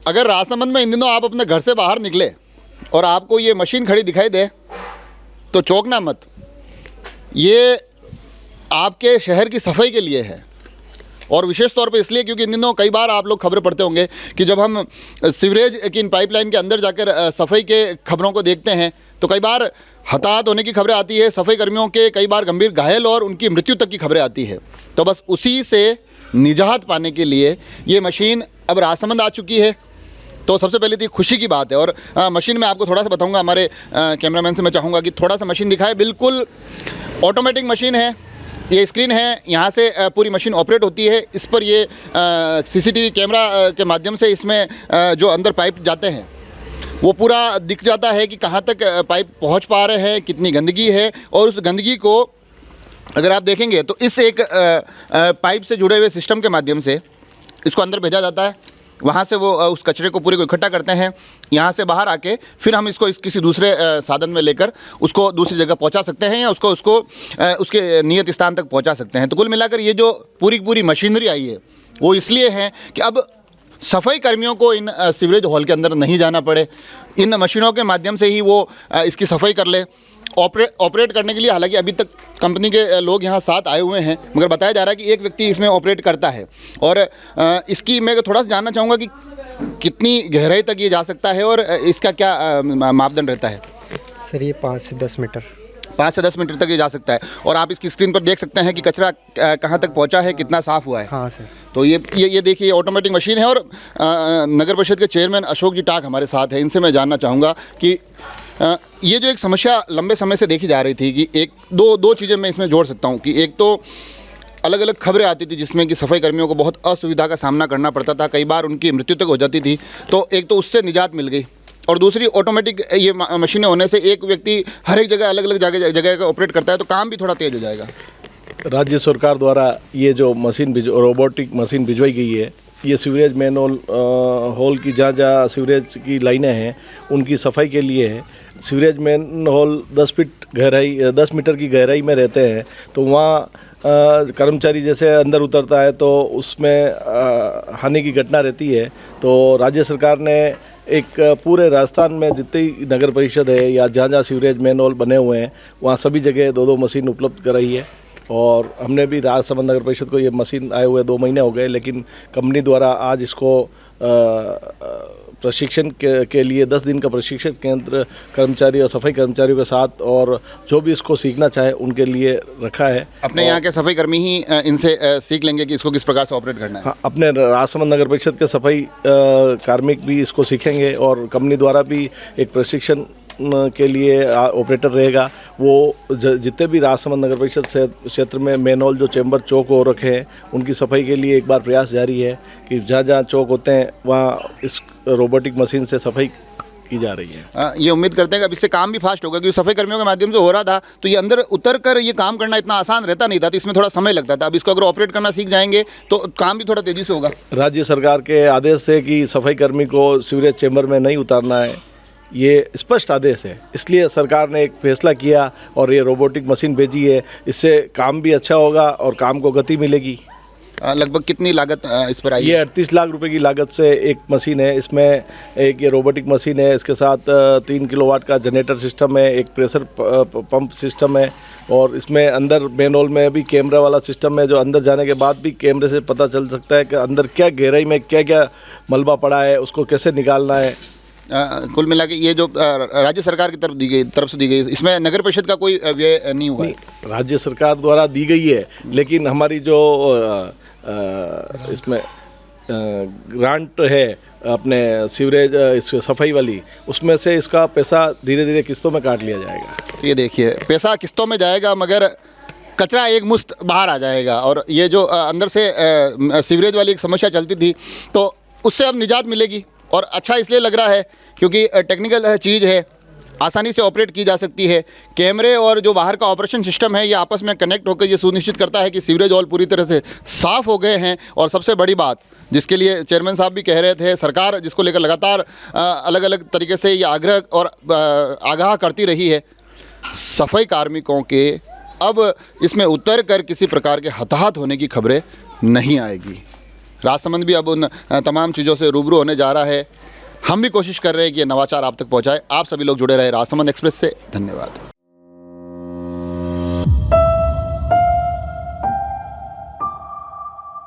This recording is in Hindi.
अगर राजसमंद में इन दिनों आप अपने घर से बाहर निकले और आपको ये मशीन खड़ी दिखाई दे तो चौंकना मत। ये आपके शहर की सफाई के लिए है, और विशेष तौर पे इसलिए क्योंकि इन दिनों कई बार आप लोग खबरें पढ़ते होंगे कि जब हम सीवरेज की इन पाइपलाइन के अंदर जाकर सफाई के खबरों को देखते हैं तो कई बार हताहत होने की खबरें आती है, सफाई कर्मियों के कई बार गंभीर घायल और उनकी मृत्यु तक की खबरें आती है। तो बस उसी से निजात पाने के लिए ये मशीन अब राजसमंद आ चुकी है। तो सबसे पहले तो ये खुशी की बात है। और मशीन में आपको थोड़ा सा बताऊंगा, हमारे कैमरामैन से मैं चाहूँगा कि थोड़ा सा मशीन दिखाए। बिल्कुल ऑटोमेटिक मशीन है, ये स्क्रीन है, यहाँ से पूरी मशीन ऑपरेट होती है। इस पर ये सीसीटीवी कैमरा के माध्यम से इसमें जो अंदर पाइप जाते हैं वो पूरा दिख जाता है कि कहाँ तक पाइप पहुँच पा रहे हैं, कितनी गंदगी है। और उस गंदगी को अगर आप देखेंगे तो इस एक पाइप से जुड़े हुए सिस्टम के माध्यम से इसको अंदर भेजा जाता है। वहाँ से वो उस कचरे को पूरे को इकट्ठा करते हैं, यहाँ से बाहर आके फिर हम इसको किसी दूसरे साधन में लेकर उसको दूसरी जगह पहुँचा सकते हैं या उसको उसके नियत स्थान तक पहुँचा सकते हैं। तो कुल मिलाकर ये जो पूरी मशीनरी आई है वो इसलिए है कि अब सफाई कर्मियों को इन सीवरेज हॉल के अंदर नहीं जाना पड़े, इन मशीनों के माध्यम से ही वो इसकी सफाई कर ले। ऑपरेट करने के लिए हालांकि अभी तक कंपनी के लोग यहाँ साथ आए हुए हैं, मगर बताया जा रहा है कि एक व्यक्ति इसमें ऑपरेट करता है। और इसकी मैं थोड़ा सा जानना चाहूँगा कि कितनी गहराई तक ये जा सकता है और इसका क्या मापदंड रहता है। सर ये 5 से 10 मीटर 5 से 10 मीटर तक ये जा सकता है। और आप इसकी स्क्रीन पर देख सकते हैं कि कचरा कहाँ तक पहुँचा है, कितना साफ़ हुआ है। हाँ सर। तो ये देखिए ऑटोमेटिक मशीन है। और नगर परिषद के चेयरमैन अशोक जी टाक हमारे साथ हैं, इनसे मैं जानना चाहूँगा कि ये जो एक समस्या लंबे समय से देखी जा रही थी कि एक दो चीज़ें मैं इसमें जोड़ सकता हूँ कि एक तो अलग अलग खबरें आती थी जिसमें कि सफाई कर्मियों को बहुत असुविधा का सामना करना पड़ता था, कई बार उनकी मृत्यु तक हो जाती थी। तो एक तो उससे निजात मिल गई, और दूसरी ऑटोमेटिक ये मशीनें होने से एक व्यक्ति हर एक जगह अलग अलग जगह का ऑपरेट करता है, तो काम भी थोड़ा तेज हो जाएगा। राज्य सरकार द्वारा ये जो मशीन रोबोटिक मशीन भिजवाई गई है, ये सीवरेज मैन होल की जहाँ सीवरेज की लाइनें हैं उनकी सफाई के लिए है। सीवरेज मैन होल 10 मीटर की गहराई में रहते हैं, तो वहाँ कर्मचारी जैसे अंदर उतरता है तो उसमें हानि की घटना रहती है। तो राज्य सरकार ने एक पूरे राजस्थान में जितनी नगर परिषद है या जहाँ सीवरेज मैन होल बने हुए हैं वहाँ सभी जगह 2 मशीन उपलब्ध कराई है। और हमने भी राजसमंद नगर परिषद को ये मशीन आए हुए 2 महीने हो गए, लेकिन कंपनी द्वारा आज इसको प्रशिक्षण के लिए 10 दिन का प्रशिक्षण केंद्र कर्मचारी और सफाई कर्मचारियों के साथ और जो भी इसको सीखना चाहे उनके लिए रखा है। अपने यहाँ के सफाई कर्मी ही इनसे सीख लेंगे कि इसको किस प्रकार से ऑपरेट करना है। हाँ, अपने राजसमंद नगर परिषद के सफाई कार्मिक भी इसको सीखेंगे और कंपनी द्वारा भी एक प्रशिक्षण के लिए ऑपरेटर रहेगा। वो जितने भी राजसमंद नगर परिषद क्षेत्र में मैनहोल जो चैम्बर चौक हो रखे हैं उनकी सफाई के लिए एक बार प्रयास जारी है कि जहाँ जहाँ चौक होते हैं वहाँ इस रोबोटिक मशीन से सफाई की जा रही है। ये उम्मीद करते हैं कि अब इससे काम भी फास्ट होगा, क्योंकि सफाई कर्मियों के माध्यम से हो रहा था तो ये अंदर उतर कर ये काम करना इतना आसान रहता नहीं था, तो इसमें थोड़ा समय लगता था। अब इसको अगर ऑपरेट करना सीख जाएंगे तो काम भी थोड़ा तेज़ी से होगा। राज्य सरकार के आदेश से कि सफाई कर्मी को सीवरेज चैम्बर में नहीं उतारना है, ये स्पष्ट आदेश है, इसलिए सरकार ने एक फैसला किया और ये रोबोटिक मशीन भेजी है। इससे काम भी अच्छा होगा और काम को गति मिलेगी। लगभग कितनी लागत इस पर आई? ये 38 लाख रुपए की लागत से एक मशीन है। इसमें एक ये रोबोटिक मशीन है, इसके साथ 3 किलोवाट का जनरेटर सिस्टम है, एक प्रेशर पंप सिस्टम है और इसमें अंदर मैन होल में भी कैमरा वाला सिस्टम है, जो अंदर जाने के बाद भी कैमरे से पता चल सकता है कि अंदर क्या गहराई में क्या क्या मलबा पड़ा है, उसको कैसे निकालना है। कुल मिला के ये जो राज्य सरकार की तरफ से दी गई, इसमें नगर परिषद का कोई व्यय नहीं हुआ? राज्य सरकार द्वारा दी गई है, लेकिन हमारी जो इसमें ग्रांट है अपने सीवरेज सफाई वाली, उसमें से इसका पैसा धीरे धीरे किस्तों में काट लिया जाएगा। ये देखिए पैसा किस्तों में जाएगा मगर कचरा एक मुश्त बाहर आ जाएगा। और ये जो अंदर से सीवरेज वाली एक समस्या चलती थी तो उससे अब निजात मिलेगी। और अच्छा इसलिए लग रहा है क्योंकि टेक्निकल चीज़ है, आसानी से ऑपरेट की जा सकती है। कैमरे और जो बाहर का ऑपरेशन सिस्टम है ये आपस में कनेक्ट होकर ये सुनिश्चित करता है कि सीवरेज हॉल पूरी तरह से साफ़ हो गए हैं। और सबसे बड़ी बात जिसके लिए चेयरमैन साहब भी कह रहे थे, सरकार जिसको लेकर लगातार अलग अलग तरीके से ये आग्रह और आगाह करती रही है, सफाई कार्मिकों के अब इसमें उतर कर किसी प्रकार के हताहत होने की खबरें नहीं आएगी। राजसमंद भी अब उन तमाम चीज़ों से रूबरू होने जा रहा है। हम भी कोशिश कर रहे हैं कि ये नवाचार आप तक पहुँचाए। आप सभी लोग जुड़े रहे राजसमंद एक्सप्रेस से। धन्यवाद।